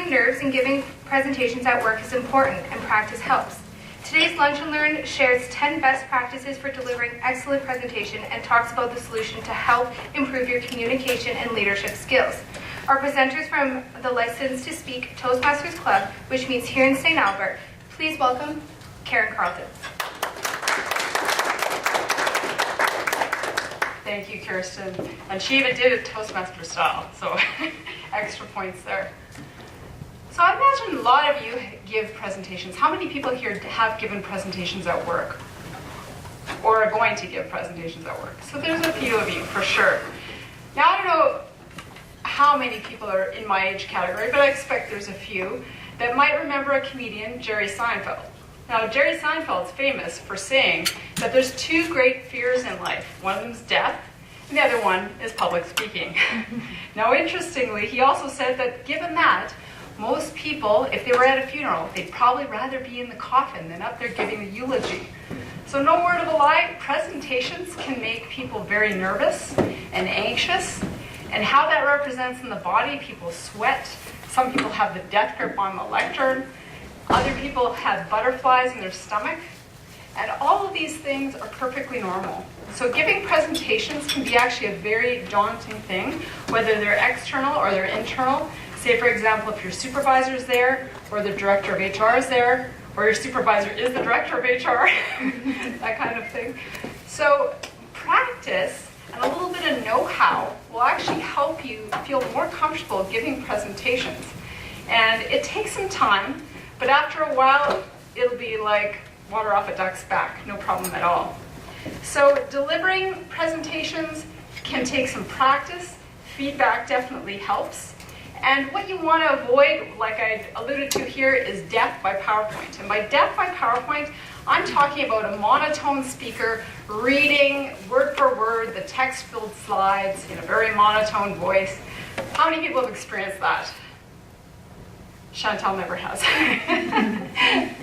nerves and giving presentations at work is important, and practice helps. Today's Lunch and Learn shares 10 best practices for delivering excellent presentation and talks about the solution to help improve your communication and leadership skills. Our presenters from the License to Speak Toastmasters Club, which meets here in St. Albert, please welcome Karen Carlton. Thank you, Kirsten. And she even did it Toastmaster style, so extra points there. So I imagine a lot of you give presentations. How many people here have given presentations at work? Or are going to give presentations at work? So there's a few of you, for sure. Now, I don't know how many people are in my age category, but I expect there's a few that might remember a comedian, Jerry Seinfeld. Now, Jerry Seinfeld's famous for saying that there's two great fears in life. One of them is death, and the other one is public speaking. Now, interestingly, he also said that given that, most people, if they were at a funeral, they'd probably rather be in the coffin than up there giving the eulogy. So no word of a lie, presentations can make people very nervous and anxious. And how that represents in the body, people sweat. Some people have the death grip on the lectern. Other people have butterflies in their stomach. And all of these things are perfectly normal. So giving presentations can be actually a very daunting thing, whether they're external or they're internal. Say, for example, if your supervisor is there, or the director of HR is there, or your supervisor is the director of HR, that kind of thing. So practice and a little bit of know-how will actually help you feel more comfortable giving presentations. And it takes some time, but after a while, it'll be like water off a duck's back, no problem at all. So delivering presentations can take some practice. Feedback definitely helps. And what you want to avoid, like I alluded to here, is death by PowerPoint. And by death by PowerPoint, I'm talking about a monotone speaker reading word for word the text-filled slides in a very monotone voice. How many people have experienced that? Chantal never has.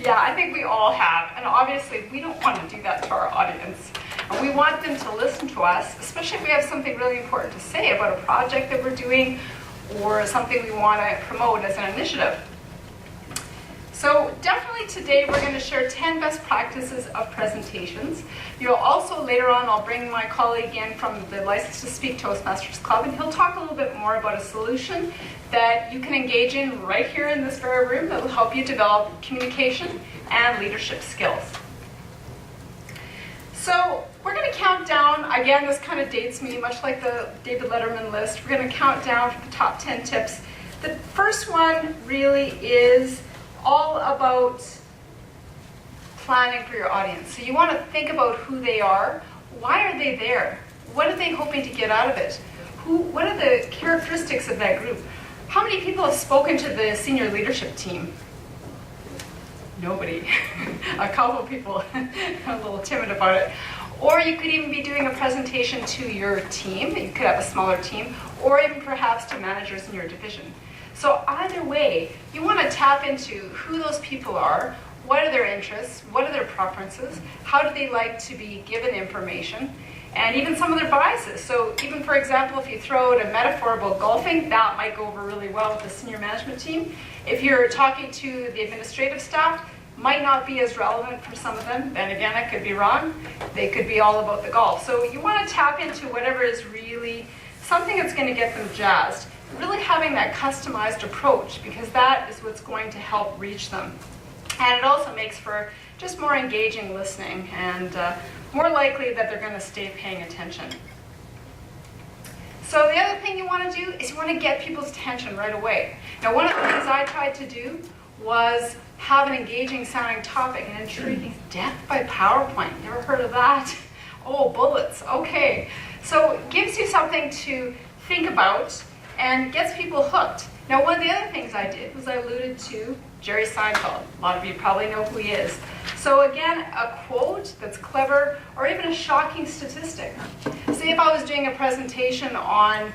Yeah, I think we all have. And obviously, we don't want to do that to our audience. And we want them to listen to us, especially if we have something really important to say about a project that we're doing or something we want to promote as an initiative. So definitely today we're going to share 10 best practices of presentations. You'll also, later on, I'll bring my colleague in from the License to Speak Toastmasters Club, and he'll talk a little bit more about a solution that you can engage in right here in this very room that will help you develop communication and leadership skills. So we're going to count down, again, this kind of dates me, much like the David Letterman list. We're going to count down the top 10 tips. The first one really is all about planning for your audience. So you want to think about who they are. Why are they there? What are they hoping to get out of it? What are the characteristics of that group? How many people have spoken to the senior leadership team? Nobody. A couple of people are a little timid about it. Or you could even be doing a presentation to your team. You could have a smaller team, or even perhaps to managers in your division. So either way, you want to tap into who those people are, what are their interests, what are their preferences, how do they like to be given information, and even some of their biases. So even, for example, if you throw out a metaphor about golfing, that might go over really well with the senior management team. If you're talking to the administrative staff, might not be as relevant for some of them. Then again, I could be wrong. They could be all about the golf. So you want to tap into whatever is really something that's going to get them jazzed. Really having that customized approach, because that is what's going to help reach them. And it also makes for just more engaging listening and more likely that they're going to stay paying attention. So the other thing you want to do is you want to get people's attention right away. Now, one of the things I tried to do was have an engaging sounding topic and intriguing. Death by PowerPoint. Never heard of that? Oh, bullets. Okay. So it gives you something to think about and gets people hooked. Now, one of the other things I did was I alluded to Jerry Seinfeld. A lot of you probably know who he is. So again, a quote that's clever, or even a shocking statistic. Say if I was doing a presentation on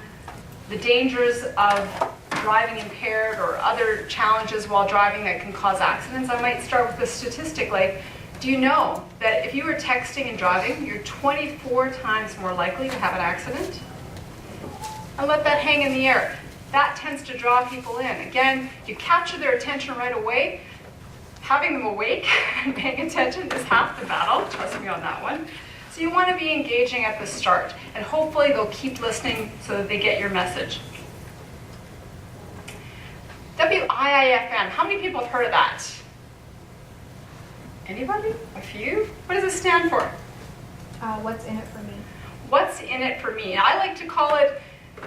the dangers of driving impaired or other challenges while driving that can cause accidents, I might start with a statistic like, do you know that if you were texting and driving, you're 24 times more likely to have an accident? And let that hang in the air. that tends to draw people in. Again, you capture their attention right away. Having them awake and paying attention is half the battle, trust me on that one. So you want to be engaging at the start, and hopefully they'll keep listening so that they get your message. WIIFM, how many people have heard of that? Anybody? A few? What does it stand for? What's in it for me? What's in it for me? I like to call it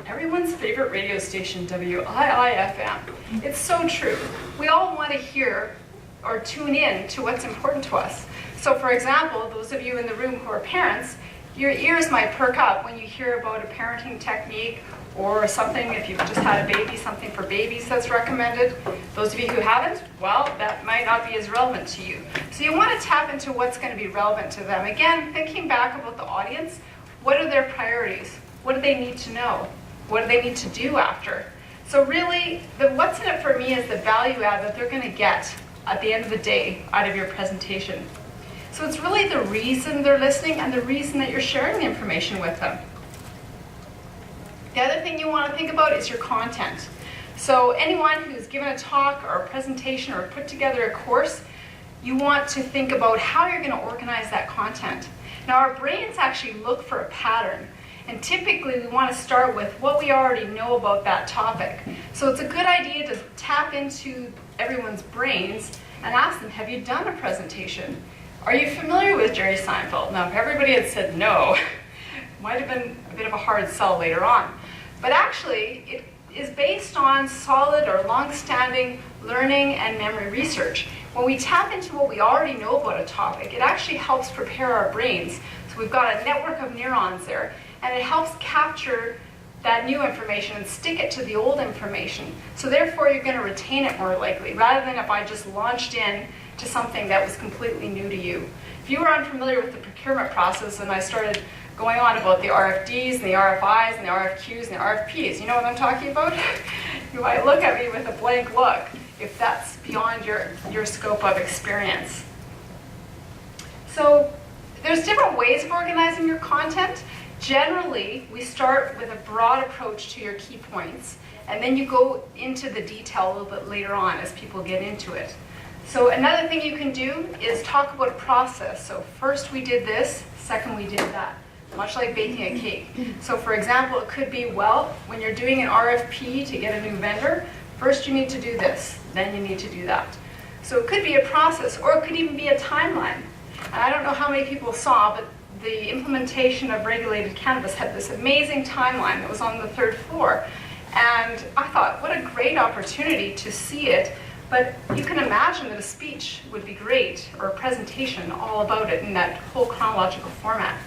everyone's favorite radio station, WIIFM. It's so true. We all want to hear or tune in to what's important to us. So for example, those of you in the room who are parents, your ears might perk up when you hear about a parenting technique or something, if you've just had a baby, something for babies that's recommended. Those of you who haven't, well, that might not be as relevant to you. So you want to tap into what's going to be relevant to them. Again, thinking back about the audience, what are their priorities? What do they need to know? What do they need to do after? So really, the what's in it for me is the value add that they're going to get at the end of the day out of your presentation. So it's really the reason they're listening and the reason that you're sharing the information with them. The other thing you want to think about is your content. So anyone who's given a talk or a presentation or put together a course, you want to think about how you're going to organize that content. Now our brains actually look for a pattern, and typically we want to start with what we already know about that topic. So it's a good idea to tap into everyone's brains and ask them, have you done a presentation? Are you familiar with Jerry Seinfeld? Now, if everybody had said no, it might have been a bit of a hard sell later on. But actually, it is based on solid or long-standing learning and memory research. When we tap into what we already know about a topic, it actually helps prepare our brains. So we've got a network of neurons there, and it helps capture that new information and stick it to the old information. So therefore, you're going to retain it more likely, rather than if I just launched in to something that was completely new to you. If you were unfamiliar with the procurement process and I started going on about the RFDs and the RFIs and the RFQs and the RFPs, you know what I'm talking about? You might look at me with a blank look if that's beyond your scope of experience. So there's different ways of organizing your content. Generally, we start with a broad approach to your key points, and then you go into the detail a little bit later on as people get into it. So another thing you can do is talk about a process. So first we did this, second we did that, much like baking a cake. So for example, it could be, well, when you're doing an RFP to get a new vendor, first you need to do this, then you need to do that. So it could be a process, or it could even be a timeline. And I don't know how many people saw, but the implementation of regulated cannabis had this amazing timeline that was on the 3rd floor. And I thought, what a great opportunity to see it. But you can imagine that a speech would be great, or a presentation all about it in that whole chronological format.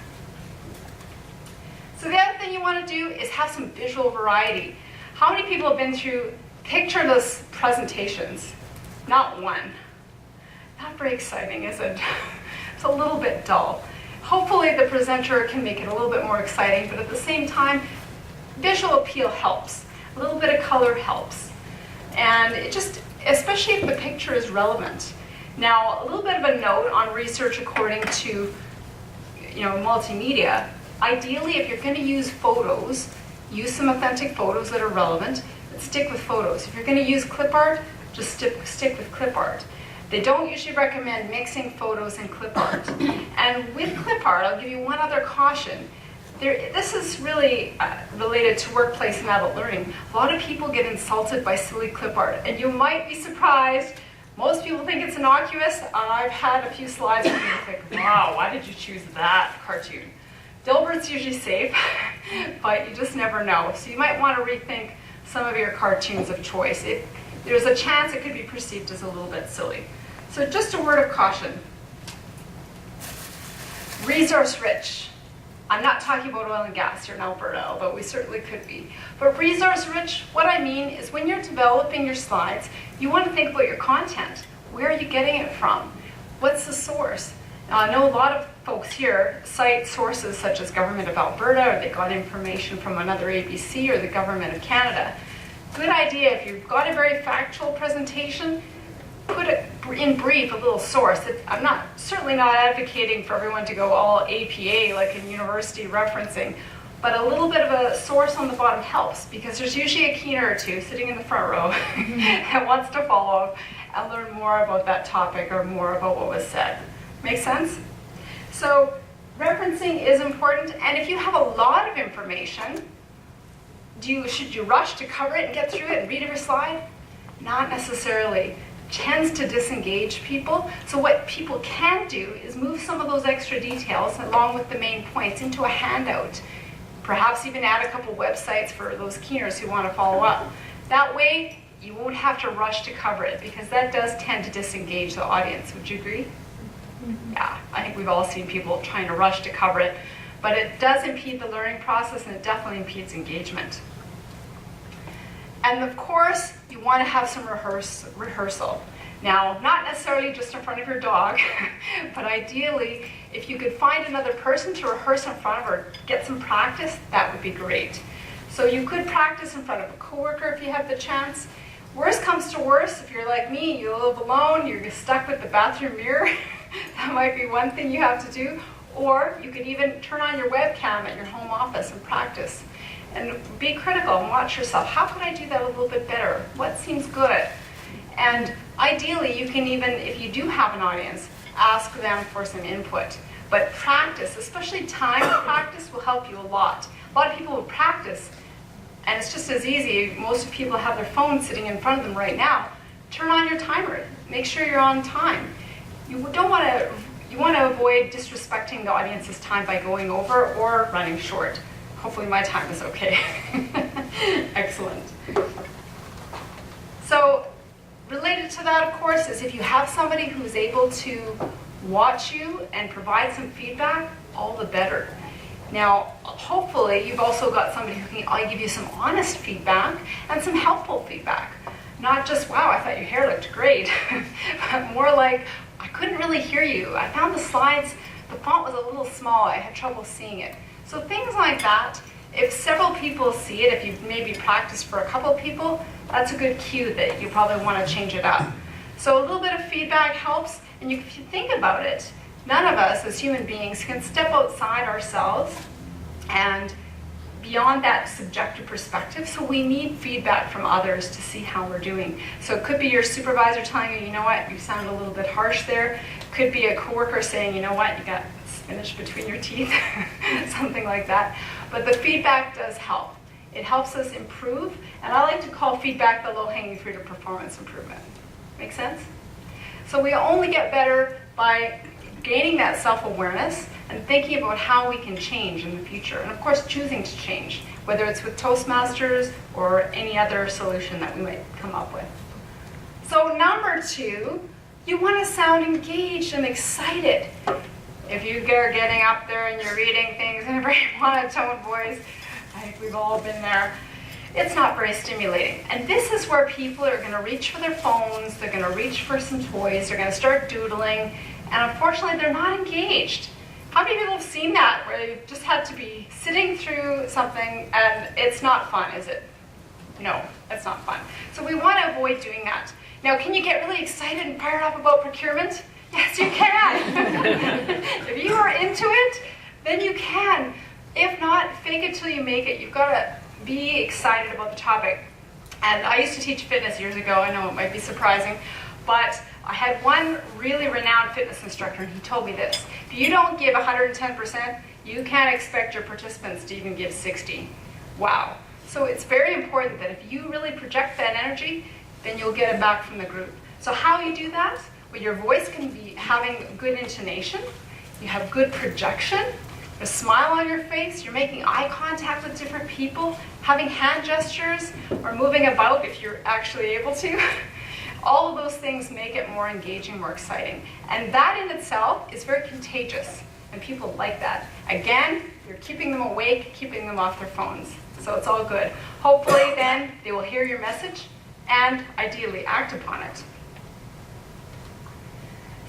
So the other thing you want to do is have some visual variety. How many people have been through pictureless presentations? Not one. Not very exciting, is it? It's a little bit dull. Hopefully the presenter can make it a little bit more exciting, but at the same time, visual appeal helps. A little bit of color helps. And it just, especially if the picture is relevant. Now, a little bit of a note on research according to, multimedia. Ideally, if you're going to use photos, use some authentic photos that are relevant, but stick with photos. If you're going to use clip art, just stick with clip art. They don't usually recommend mixing photos and clip art. And with clip art, I'll give you one other caution. This is really related to workplace and adult learning. A lot of people get insulted by silly clip art, and you might be surprised. Most people think it's innocuous. I've had a few slides where you think, wow, why did you choose that cartoon? Dilbert's usually safe, but you just never know. So you might want to rethink some of your cartoons of choice. There's a chance it could be perceived as a little bit silly. So just a word of caution. Resource rich. I'm not talking about oil and gas here in Alberta, although we certainly could be. But resource rich, what I mean is when you're developing your slides, you want to think about your content. Where are you getting it from? What's the source? Now, I know a lot of folks here cite sources such as Government of Alberta, or they got information from another ABC or the Government of Canada. Good idea, if you've got a very factual presentation, put it in brief, a little source. I'm certainly not advocating for everyone to go all APA like in university referencing. but a little bit of a source on the bottom helps, because there's usually a keener or two sitting in the front row that wants to follow and learn more about that topic or more about what was said. Make sense? So referencing is important, and if you have a lot of information, should you rush to cover it and get through it and read every slide? Not necessarily. Tends to disengage people. So what people can do is move some of those extra details along with the main points into a handout. Perhaps even add a couple websites for those keeners who want to follow up. That way, you won't have to rush to cover it, because that does tend to disengage the audience. Would you agree? Yeah, I think we've all seen people trying to rush to cover it, but it does impede the learning process, and it definitely impedes engagement. And of course, you want to have some rehearsal. Now, not necessarily just in front of your dog, but ideally, if you could find another person to rehearse in front of or get some practice, that would be great. So you could practice in front of a coworker if you have the chance. Worst comes to worst, if you're like me, you live alone, you're stuck with the bathroom mirror, that might be one thing you have to do. Or you could even turn on your webcam at your home office and practice. And be critical and watch yourself. How could I do that a little bit better? What seems good? And ideally, you can even, if you do have an audience, ask them for some input. But practice, especially timed practice, will help you a lot. A lot of people will practice, and it's just as easy. Most people have their phone sitting in front of them right now. Turn on your timer. Make sure you're on time. You want to avoid disrespecting the audience's time by going over or running short. Hopefully my time is okay. Excellent. So related to that, of course, is if you have somebody who's able to watch you and provide some feedback, all the better. Now, hopefully you've also got somebody who can give you some honest feedback and some helpful feedback. Not just, wow, I thought your hair looked great, but more like, I couldn't really hear you. I found the slides, the font was a little small. I had trouble seeing it. So things like that, if several people see it, if you've maybe practiced for a couple people, that's a good cue that you probably want to change it up. So a little bit of feedback helps, and if you think about it, none of us as human beings can step outside ourselves and beyond that subjective perspective, so we need feedback from others to see how we're doing. So it could be your supervisor telling you, you know what, you sound a little bit harsh there. It could be a coworker saying, you know what, you got spinach between your teeth, something like that. But the feedback does help. It helps us improve, and I like to call feedback the low-hanging fruit of performance improvement. Make sense? So we only get better by gaining that self-awareness and thinking about how we can change in the future. And of course, choosing to change, whether it's with Toastmasters or any other solution that we might come up with. So number 2, you want to sound engaged and excited. If you are getting up there and you're reading things in a very monotone voice, I think we've all been there, it's not very stimulating. And this is where people are going to reach for their phones, they're going to reach for some toys, they're going to start doodling, and unfortunately they're not engaged. How many people have seen that, where you've just had to be sitting through something and it's not fun, is it? No, it's not fun. So we want to avoid doing that. Now, can you get really excited and fired up about procurement? Yes, you can. If you are into it, then you can. If not, fake it till you make it. You've got to be excited about the topic. And I used to teach fitness years ago. I know it might be surprising, but I had one really renowned fitness instructor, and he told me this: if you don't give 110%, you can't expect your participants to even give 60. Wow. So it's very important that if you really project that energy, then you'll get it back from the group. So how you do that? Well, your voice can be having good intonation, you have good projection, a smile on your face, you're making eye contact with different people, having hand gestures, or moving about if you're actually able to. All of those things make it more engaging, more exciting. And that in itself is very contagious, and people like that. Again, you're keeping them awake, keeping them off their phones. So it's all good. Hopefully then they will hear your message and ideally act upon it.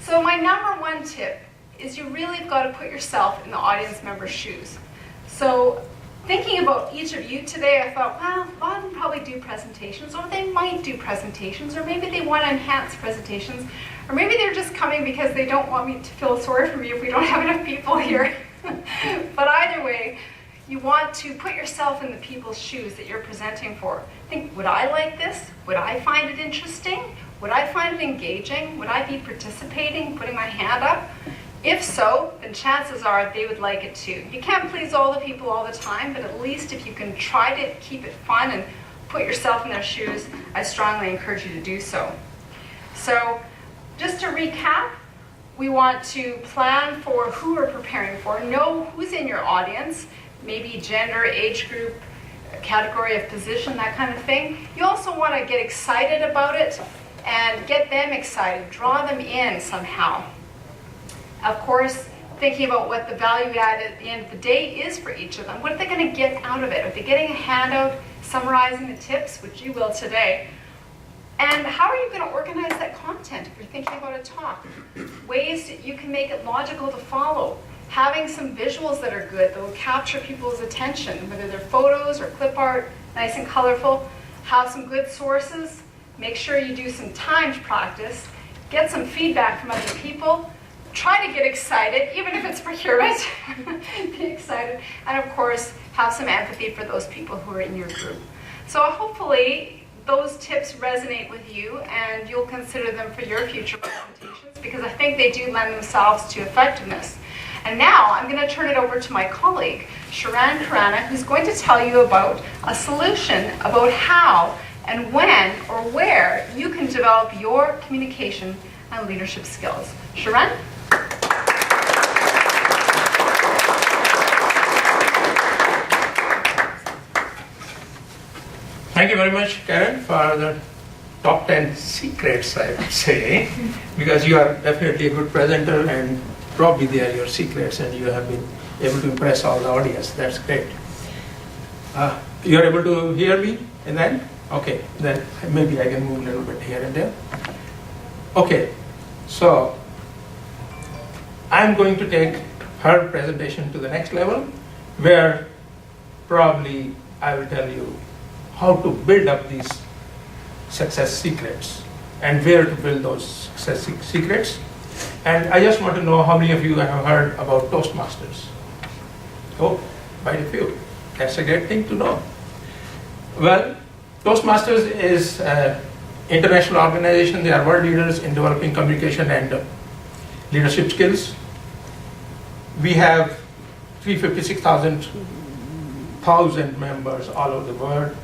So my number 1 tip is you really have got to put yourself in the audience member's shoes. So thinking about each of you today, I thought, well, a lot of them probably do presentations, or they might do presentations, or maybe they want to enhance presentations, or maybe they're just coming because they don't want me to feel sorry for me if we don't have enough people here. But either way, you want to put yourself in the people's shoes that you're presenting for. Think, would I like this? Would I find it interesting? Would I find it engaging? Would I be participating, putting my hand up? If so, then chances are they would like it too. You can't please all the people all the time, but at least if you can try to keep it fun and put yourself in their shoes, I strongly encourage you to do so. So, just to recap, we want to plan for who we're preparing for, know who's in your audience, maybe gender, age group, category of position, that kind of thing. You also want to get excited about it and get them excited, draw them in somehow. Of course, thinking about what the value add at the end of the day is for each of them. What are they going to get out of it? Are they getting a handout summarizing the tips, which you will today? And how are you going to organize that content if you're thinking about a talk? Ways that you can make it logical to follow. Having some visuals that are good, that will capture people's attention, whether they're photos or clip art, nice and colorful. Have some good sources. Make sure you do some timed practice. Get some feedback from other people. Try to get excited, even if it's procurement. Be excited. And of course, have some empathy for those people who are in your group. So hopefully, those tips resonate with you and you'll consider them for your future presentations, because I think they do lend themselves to effectiveness. And now I'm going to turn it over to my colleague, Sharan Karana, who's going to tell you about a solution about how and when or where you can develop your communication and leadership skills. Sharan? Thank you very much, Karen, for the top 10 secrets, I would say, because you are definitely a good presenter and probably they are your secrets and you have been able to impress all the audience. That's great. You're able to hear me and then? Okay, then maybe I can move a little bit here and there. Okay, so I'm going to take her presentation to the next level, where probably I will tell you how to build up these success secrets and where to build those success secrets. And I just want to know how many of you have heard about Toastmasters? Oh, quite a few. That's a great thing to know. Well, Toastmasters is an international organization. They are world leaders in developing communication and leadership skills. We have 356,000 members all over the world,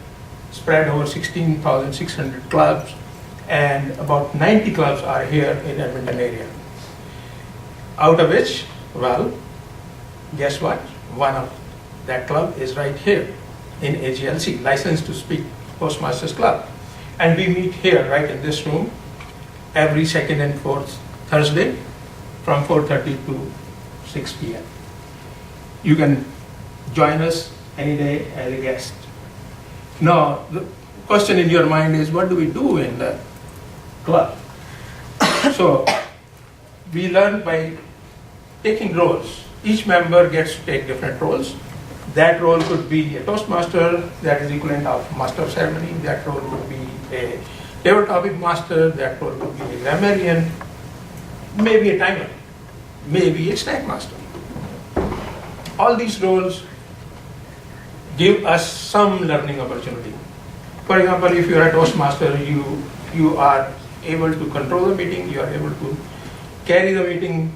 spread over 16,600 clubs, and about 90 clubs are here in Edmonton area. Out of which, well, guess what? One of that club is right here in AGLC, License to Speak Toastmasters Club. And we meet here, right in this room, every second and fourth Thursday from 4:30 to 6 p.m. You can join us any day as a guest. Now, the question in your mind is, what do we do in the club? So, we learn by taking roles. Each member gets to take different roles. That role could be a Toastmaster, that is equivalent of Master of Ceremony. That role could be a table topic master, that role could be a grammarian, maybe a timer, maybe a snack master. All these roles give us some learning opportunity. For example, if you are a Toastmaster, you are able to control the meeting, you are able to carry the meeting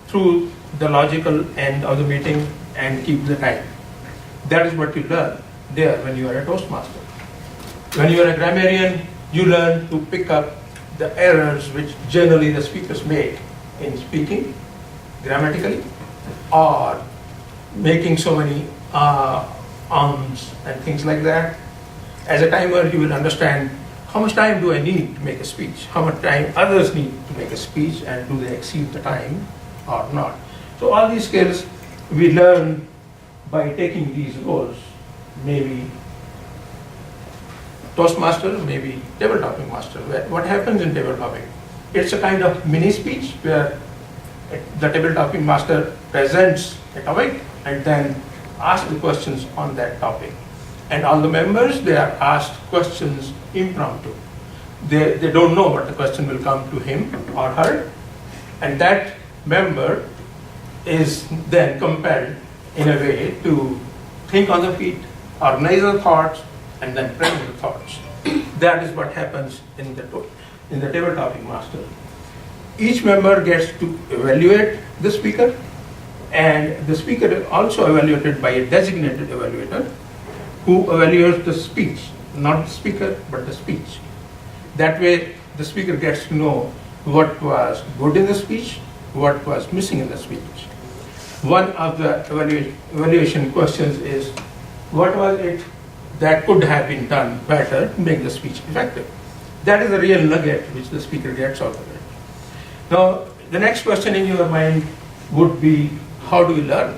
through the logical end of the meeting and keep the time. That is what you learn there when you are a Toastmaster. When you are a grammarian, you learn to pick up the errors which generally the speakers make in speaking grammatically, or making so many ums and things like that. As a timer, you will understand how much time do I need to make a speech, how much time others need to make a speech, and do they exceed the time or not. So all these skills we learn by taking these roles, maybe Toastmaster, maybe table topic master. What happens in table topic? It's a kind of mini speech where the table topic master presents a topic and then asks the questions on that topic. And all the members, they are asked questions impromptu. They don't know what the question will come to him or her, and that member is then compelled in a way to think on the feet, organize the thoughts, and then present the thoughts. That is what happens in the table topic master. Each member gets to evaluate the speaker, and the speaker is also evaluated by a designated evaluator who evaluates the speech, not the speaker, but the speech. That way, the speaker gets to know what was good in the speech, what was missing in the speech. One of the evaluation questions is, what was it that could have been done better to make the speech effective? That is the real nugget which the speaker gets out of it. Now, the next question in your mind would be, how do we learn?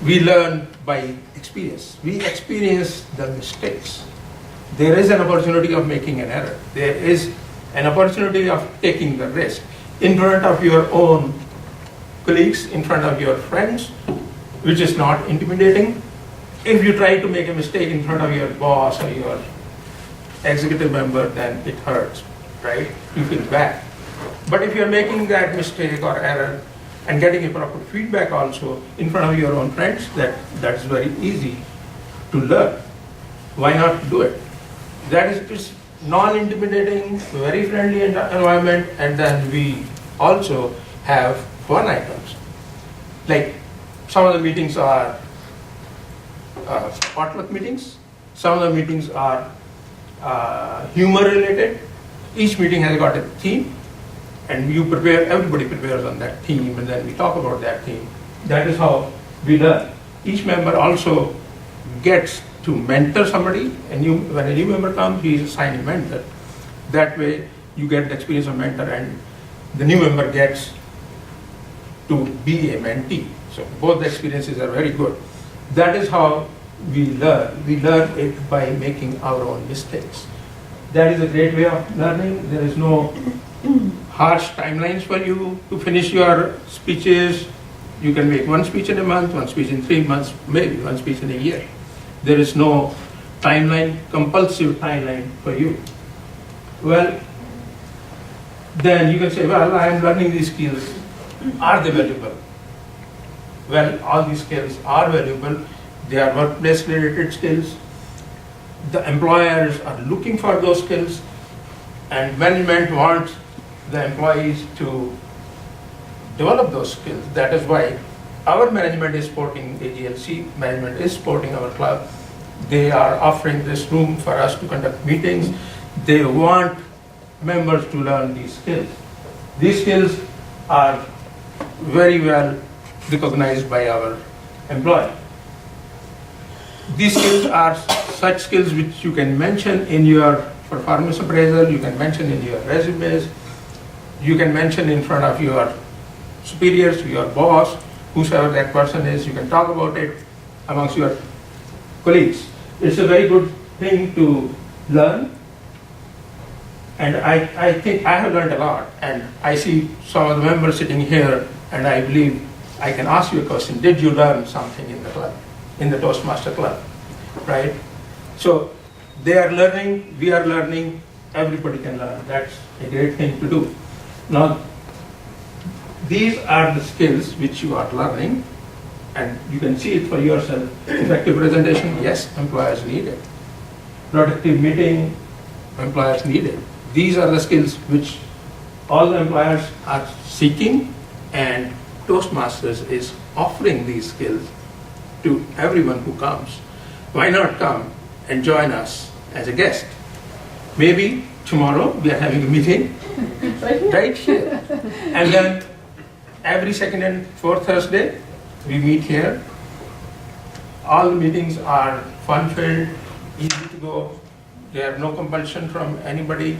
We learn by experience. We experience the mistakes. There is an opportunity of making an error. There is an opportunity of taking the risk in front of your own colleagues, in front of your friends, which is not intimidating. If you try to make a mistake in front of your boss or your executive member, then it hurts, right? You feel bad. But if you're making that mistake or error and getting a proper feedback also in front of your own friends, that's very easy to learn. Why not do it? That is just non-intimidating, very friendly environment, and then we also have fun items. Like some of the meetings are potluck meetings, some of the meetings are humor related. Each meeting has got a theme, and you prepare, everybody prepares on that theme, and then we talk about that theme. That is how we learn. Each member also gets to mentor somebody, and when a new member comes, he is assigned a mentor. That way, you get the experience of mentor, and the new member gets to be a mentee. So both the experiences are very good. That is how we learn. We learn it by making our own mistakes. That is a great way of learning. There is no harsh timelines for you to finish your speeches. You can make one speech in a month, one speech in 3 months, maybe one speech in a year. There is no timeline, compulsive timeline for you. Well, then you can say, well, I am learning these skills. Are they valuable? Well, all these skills are valuable. They are workplace related skills. The employers are looking for those skills, and management wants the employees to develop those skills. That is why our management is supporting AGLC, management is supporting our club. They are offering this room for us to conduct meetings. They want members to learn these skills. These skills are very well recognized by our employer. These skills are such skills which you can mention in your performance appraisal, you can mention in your resumes, you can mention in front of your superiors, your boss, whosoever that person is. You can talk about it amongst your colleagues. It's a very good thing to learn, and I think I have learned a lot, and I see some of the members sitting here, and I believe I can ask you a question. Did you learn something in the club, in the Toastmaster Club, right? So they are learning, we are learning, everybody can learn. That's a great thing to do. Now, these are the skills which you are learning, and you can see it for yourself. Effective presentation, yes, employers need it. Productive meeting, employers need it. These are the skills which all the employers are seeking, and Toastmasters is offering these skills to everyone who comes. Why not come and join us as a guest? Maybe tomorrow we are having a meeting right here. And then every second and fourth Thursday we meet here. All the meetings are fun-filled, easy to go. There are no compulsion from anybody.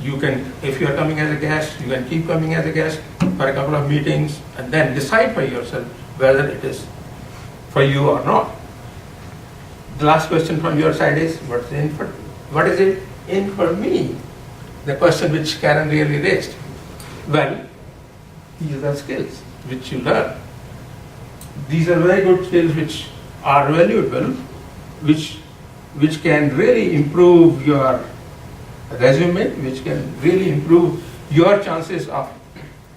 You can, if you are coming as a guest, you can keep coming as a guest for a couple of meetings and then decide for yourself whether it is for you or not. The last question from your side is, what is it in for me? The question which Karen really raised. Well, these are skills which you learn. These are very good skills which are valuable, which can really improve your resume, which can really improve your chances of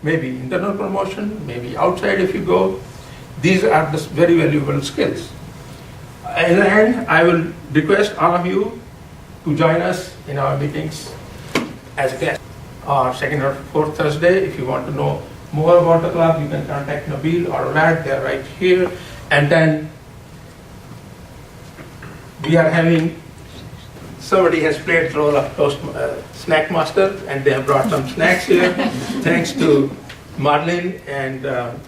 maybe internal promotion, maybe outside if you go. These are the very valuable skills. And I will request all of you to join us in our meetings as guests. Second or fourth Thursday, if you want to know more about the club, you can contact Nabil or Vlad, they're right here. And then we are having, somebody has played the role of snack master, and they have brought some snacks here. Thanks to Marlene and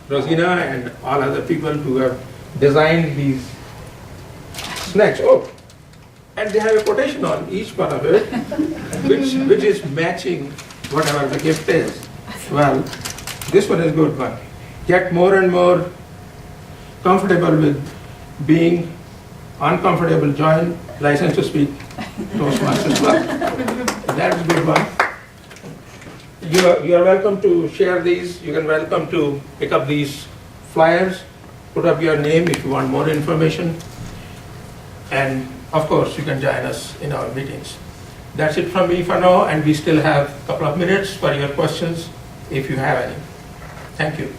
Rosina and all other people who have designed these snacks. Oh, and they have a quotation on each one of it, which is matching whatever the gift is. Well, this one is a good one. Get more and more comfortable with being uncomfortable. Join License to Speak Toastmasters Club. That's a good one. You are welcome to share these. You can welcome to pick up these flyers, put up your name if you want more information. And of course, you can join us in our meetings. That's it from me for now, and we still have a couple of minutes for your questions if you have any. Thank you.